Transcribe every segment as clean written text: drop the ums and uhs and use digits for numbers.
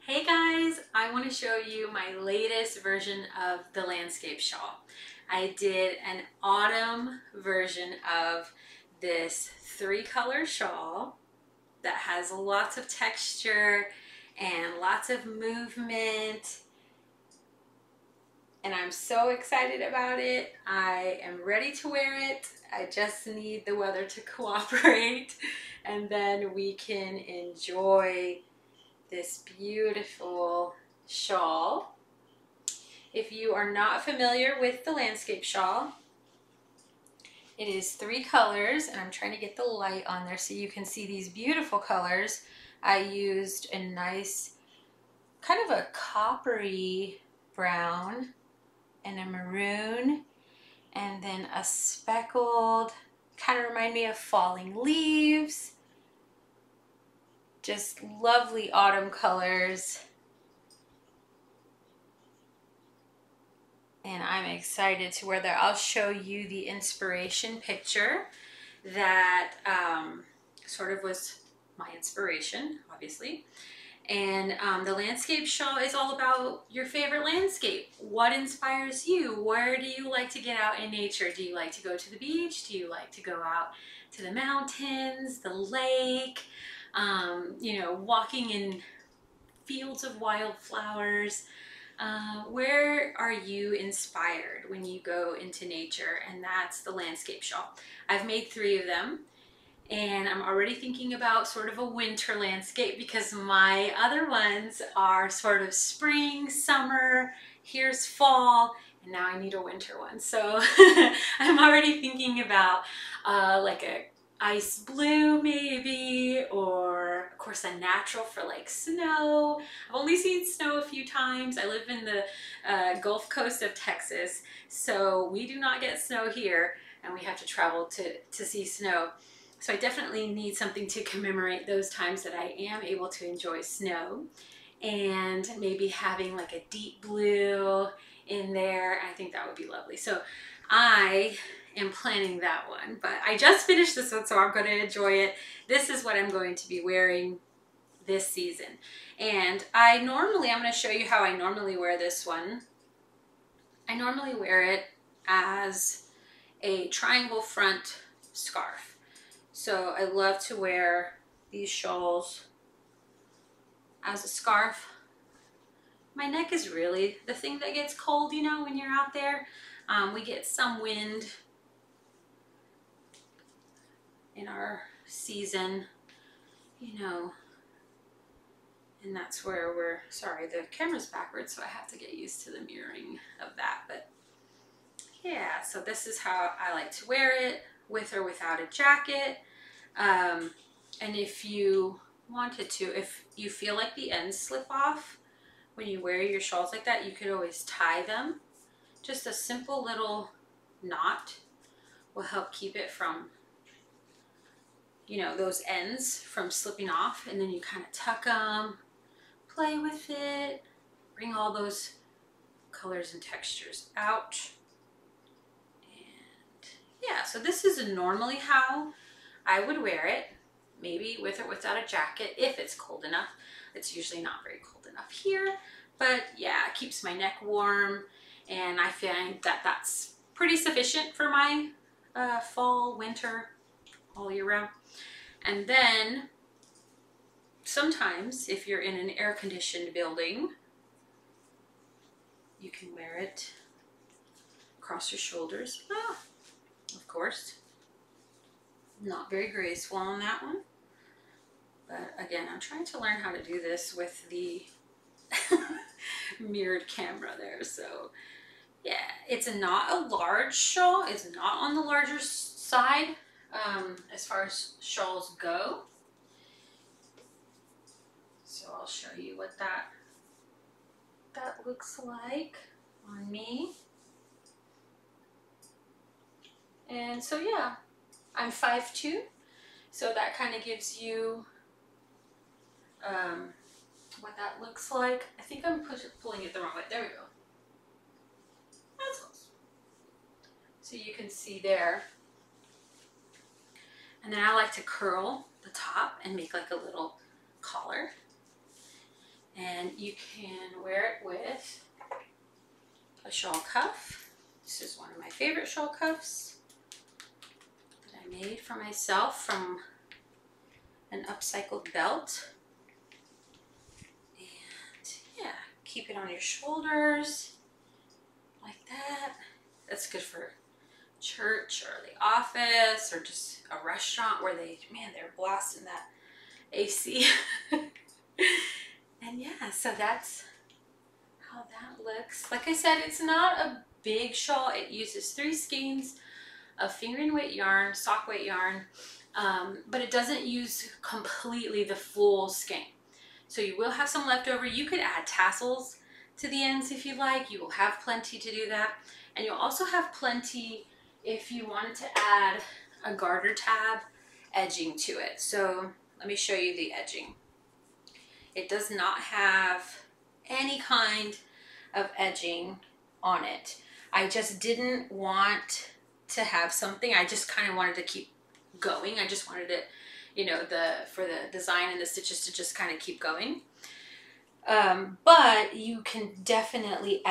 Hey guys, I want to show you my latest version of the landscape shawl. I did an autumn version of this 3-color shawl that has lots of texture and lots of movement, and I'm so excited about it. I am ready to wear it. I just need the weather to cooperate and then we can enjoy this beautiful shawl. If you are not familiar with the landscape shawl, it is 3 colors, and I'm trying to get the light on there so you can see these beautiful colors. I used a nice kind of a coppery brown and a maroon, and then a speckled, kind of remind me of falling leaves. Just lovely autumn colors. And I'm excited to wear that. I'll show you the inspiration picture that sort of was my inspiration, obviously. And the landscape shawl is all about your favorite landscape. What inspires you? Where do you like to get out in nature? Do you like to go to the beach? Do you like to go out to the mountains, the lake? You know, walking in fields of wildflowers. Where are you inspired when you go into nature? And that's the landscape shawl. I've made 3 of them, and I'm already thinking about sort of a winter landscape because my other ones are sort of spring, summer, here's fall, and now I need a winter one. So I'm already thinking about like a ice blue maybe, or of course a natural for like snow. I've only seen snow a few times. I live in the Gulf Coast of Texas, so we do not get snow here, and we have to travel to see snow. So I definitely need something to commemorate those times that I am able to enjoy snow, and maybe having like a deep blue in there. I think that would be lovely. So I am planning that one, but I just finished this one, so I'm going to enjoy it. This is what I'm going to be wearing this season. And I'm going to show you how I normally wear this one. I normally wear it as a triangle front scarf. So I love to wear these shawls as a scarf. My neck is really the thing that gets cold, you know, when you're out there. We get some wind in our season, you know, and that's where we're, sorry, the camera's backwards, so I have to get used to the mirroring of that. But yeah, so this is how I like to wear it, with or without a jacket. And if you wanted to, if you feel like the ends slip off when you wear your shawls like that, you could always tie them. Just a simple little knot will help keep it from, you know, those ends from slipping off. And then you kind of tuck them, play with it, bring all those colors and textures out. And yeah, so this is normally how I would wear it, maybe with or without a jacket if it's cold enough. It's usually not very cold enough here, but yeah, it keeps my neck warm, and I find that that's pretty sufficient for my fall, winter, all year round. And then sometimes if you're in an air-conditioned building, you can wear it across your shoulders. Ah, of course, not very graceful on that one. But again, I'm trying to learn how to do this with the mirrored camera there. So yeah, it's not a large shawl. It's not on the larger side as far as shawls go. So I'll show you what that looks like on me. And so yeah, I'm 5'2", so that kind of gives you what that looks like. I think I'm pulling it the wrong way. There we go. That's close. So you can see there. And then I like to curl the top and make like a little collar. And you can wear it with a shawl cuff. This is one of my favorite shawl cuffs that I made for myself from an upcycled belt. And yeah, keep it on your shoulders like that. That's good for church or the office or just a restaurant where they're blasting that AC. And yeah, so that's how that looks. Like I said, it's not a big shawl. It uses 3 skeins of fingering weight yarn, sock weight yarn, but it doesn't use completely the full skein. So you will have some leftover. You could add tassels to the ends if you like. You will have plenty to do that. And you'll also have plenty if you wanted to add a garter tab edging to it. So let me show you the edging. It does not have any kind of edging on it. I just didn't want to have something. I just kind of wanted to keep going. I just wanted it, you know, for the design and the stitches to just kind of keep going. But you can definitely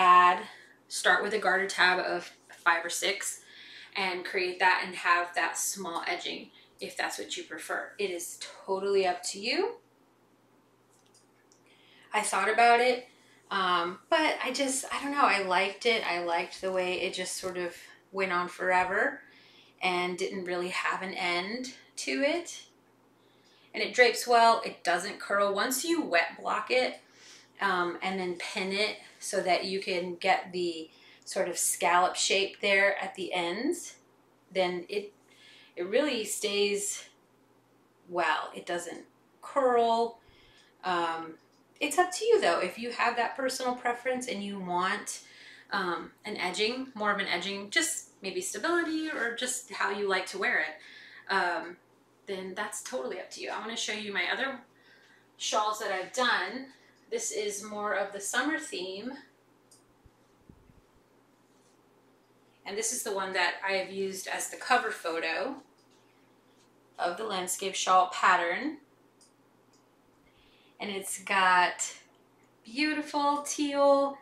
start with a garter tab of 5 or 6 and create that and have that small edging if that's what you prefer. It is totally up to you. I thought about it, but I don't know, I liked it. I liked the way it just sort of went on forever and didn't really have an end to it. And it drapes well, it doesn't curl. Once you wet block it and then pin it so that you can get the sort of scallop shape there at the ends, then it really stays well. It doesn't curl. It's up to you though. If you have that personal preference and you want an edging, more of an edging, just maybe stability or just how you like to wear it, then that's totally up to you. I want to show you my other shawls that I've done. This is more of the summer theme. And this is the one that I have used as the cover photo of the landscape shawl pattern. And it's got beautiful teal,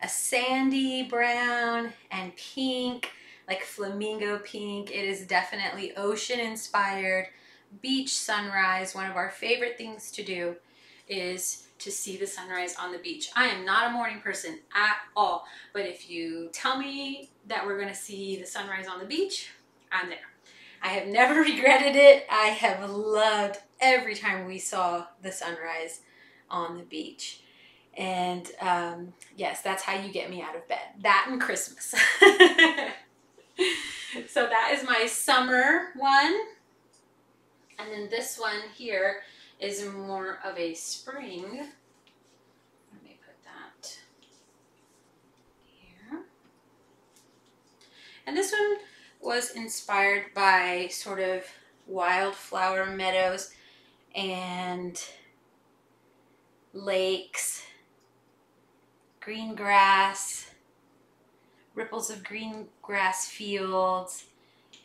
a sandy brown, and pink, like flamingo pink. It is definitely ocean inspired, beach sunrise. One of our favorite things to do is to see the sunrise on the beach. I am not a morning person at all, but if you tell me that we're gonna see the sunrise on the beach, I'm there. I have never regretted it. I have loved every time we saw the sunrise on the beach. And yes, that's how you get me out of bed. That and Christmas. So that is my summer one. And then this one here is more of a spring. Let me put that here. And this one was inspired by sort of wildflower meadows and lakes, green grass, ripples of green grass fields,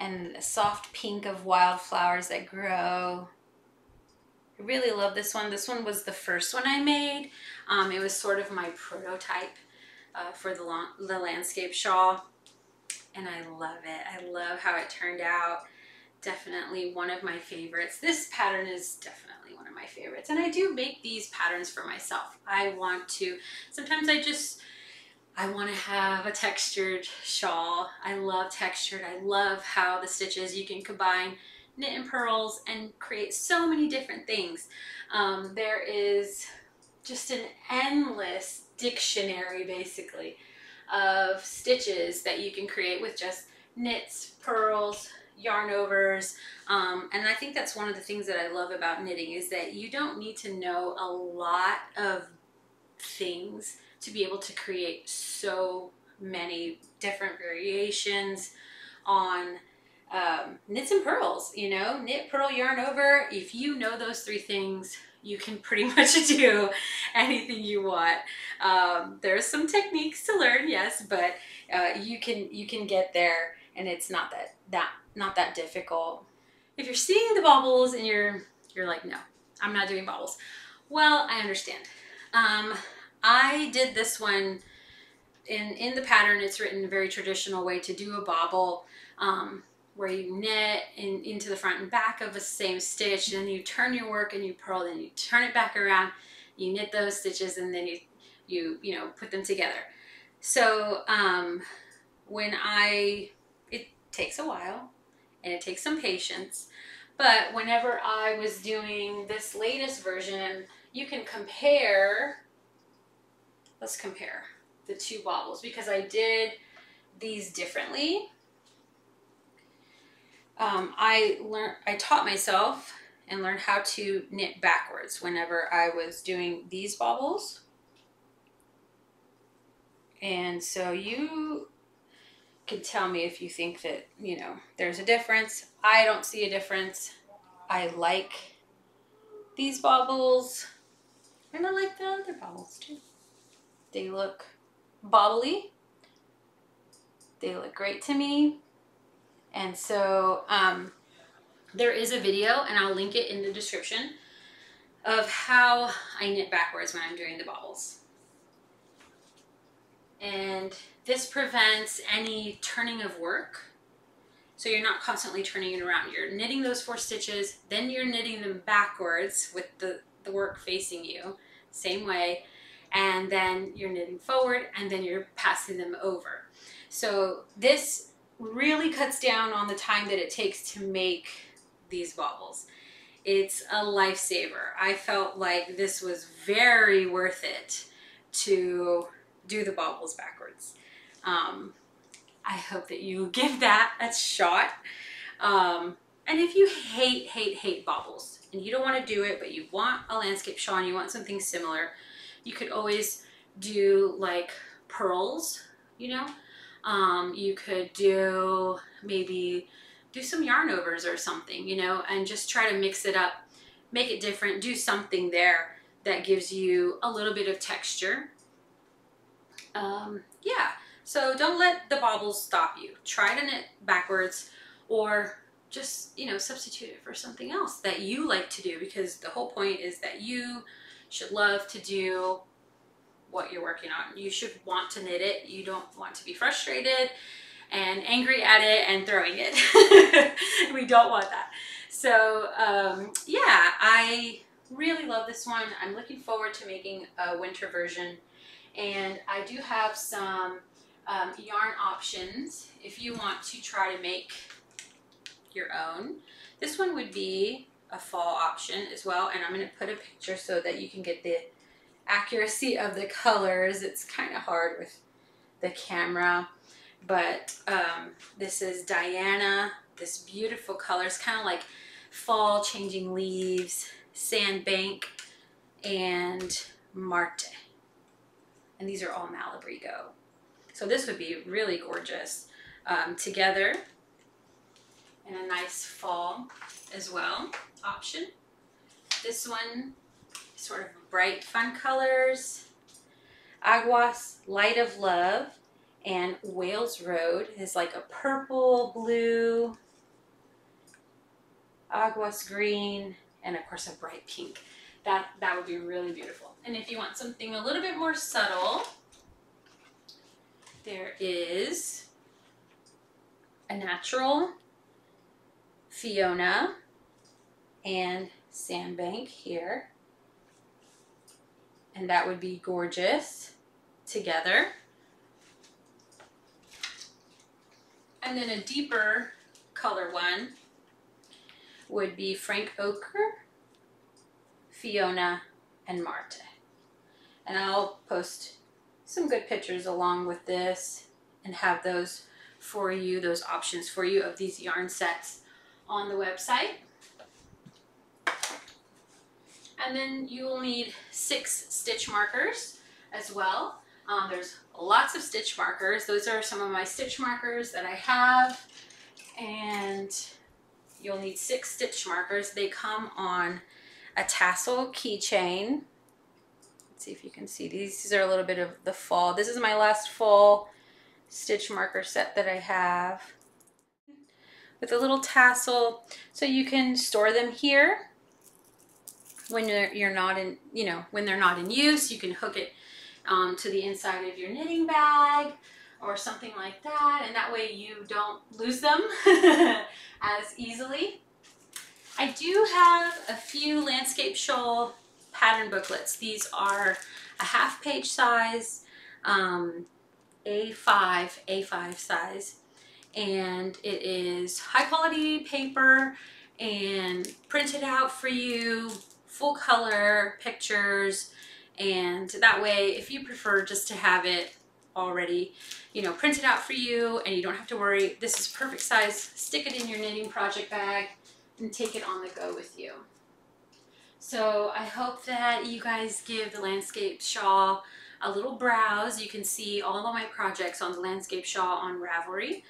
and a soft pink of wildflowers that grow. I really love this one. This one was the first one I made. It was sort of my prototype for the landscape shawl, and I love it. I love how it turned out. Definitely one of my favorites. This pattern is definitely one of my favorites, and I do make these patterns for myself. Sometimes I want to have a textured shawl. I love textured. I love how the stitches, you can combine knit and pearls and create so many different things. There is just an endless dictionary basically of stitches that you can create with just knits, pearls, yarn overs, and I think that's one of the things that I love about knitting is that you don't need to know a lot of things to be able to create so many different variations on knits and pearls. You know, knit, pearl, yarn over. If you know those 3 things, you can pretty much do anything you want. There's some techniques to learn, yes, but you can get there, and it's not that difficult. If you're seeing the baubles and you're like, no, I'm not doing baubles. Well, I understand. I did this one in the pattern. It's written a very traditional way to do a bobble, where you knit into the front and back of the same stitch, and then you turn your work and you purl, then you turn it back around, you knit those stitches, and then you know, put them together. So it takes a while and it takes some patience, but whenever I was doing this latest version, and you can compare, let's compare the two bobbles because I did these differently. I taught myself and learned how to knit backwards whenever I was doing these bobbles. And so you can tell me if you think that, you know, there's a difference. I don't see a difference. I like these bobbles, and I like the other bobbles too. They look bobbly. They look great to me. And so there is a video, and I'll link it in the description, of how I knit backwards when I'm doing the bobbles. And this prevents any turning of work. So you're not constantly turning it around. You're knitting those 4 stitches, then you're knitting them backwards with the work facing you, same way. And then you're knitting forward, and then you're passing them over. So this really cuts down on the time that it takes to make these bobbles. It's a lifesaver. I felt like this was very worth it to do the bobbles backwards. I hope that you give that a shot. And if you hate bobbles and you don't want to do it, but you want a landscape shawl and you want something similar, you could always do like pearls, you know? You could do, maybe do some yarn overs or something, you know, and just try to mix it up, make it different, do something there that gives you a little bit of texture. Yeah, so don't let the bobbles stop you. Try to knit backwards, or just, you know, substitute it for something else that you like to do, because the whole point is that you should love to do what you're working on. You should want to knit it. You don't want to be frustrated and angry at it and throwing it. We don't want that. So yeah, I really love this one. I'm looking forward to making a winter version, and I do have some yarn options if you want to try to make your own. This one would be a fall option as well, and I'm going to put a picture so that you can get the accuracy of the colors. It's kind of hard with the camera, but this is Diana. This beautiful color. It's kind of like fall, changing leaves, sandbank, and Marte. And these are all Malabrigo. So this would be really gorgeous together, and a nice fall as well option. This one, sort of bright fun colors. Aguas, Light of Love, and Wales Road is like a purple, blue, Aguas green, and of course a bright pink. That would be really beautiful. And if you want something a little bit more subtle, there is a natural, Fiona, and Sandbank here. And that would be gorgeous together. And then a deeper color one would be Frank Ochre, Fiona, and Marte. And I'll post some good pictures along with this and have those for you, those options for you of these yarn sets on the website. And then you will need 6 stitch markers as well. There's lots of stitch markers. Those are some of my stitch markers that I have. And you'll need 6 stitch markers. They come on a tassel keychain. Let's see if you can see these. These are a little bit of the fall. This is my last fall stitch marker set that I have, with a little tassel, so you can store them here when you're not in, you know, when they're not in use. You can hook it to the inside of your knitting bag or something like that, and that way you don't lose them as easily. I do have a few landscape shawl pattern booklets. These are a half-page size, A5 size, and it is high quality paper and printed out for you, full color pictures, and that way if you prefer just to have it already, you know, printed out for you and you don't have to worry, this is perfect size. Stick it in your knitting project bag and take it on the go with you. So I hope that you guys give the landscape shawl a little browse. You can see all of my projects on the landscape shawl on Ravelry,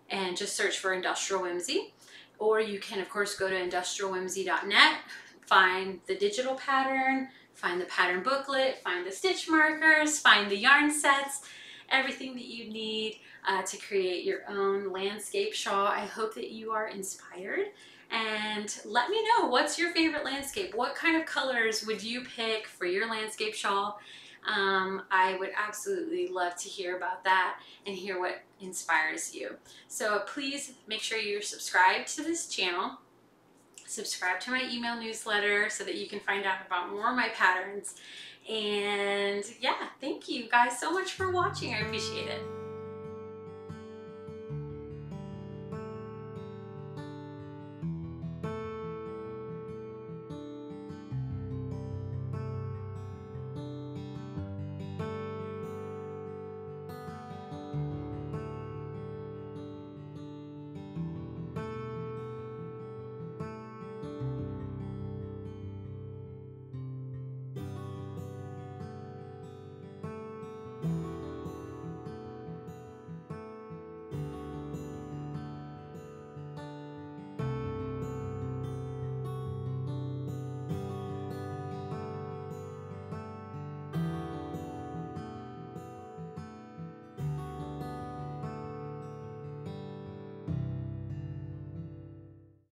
and just search for Industrial Whimsy. Or you can of course go to industrialwhimsy.net, find the digital pattern, find the pattern booklet, find the stitch markers, find the yarn sets, everything that you need to create your own landscape shawl. I hope that you are inspired, and let me know, what's your favorite landscape? What kind of colors would you pick for your landscape shawl? I would absolutely love to hear about that and hear what inspires you. So please make sure you're subscribed to this channel. Subscribe to my email newsletter so that you can find out about more of my patterns. And yeah, thank you guys so much for watching. I appreciate it.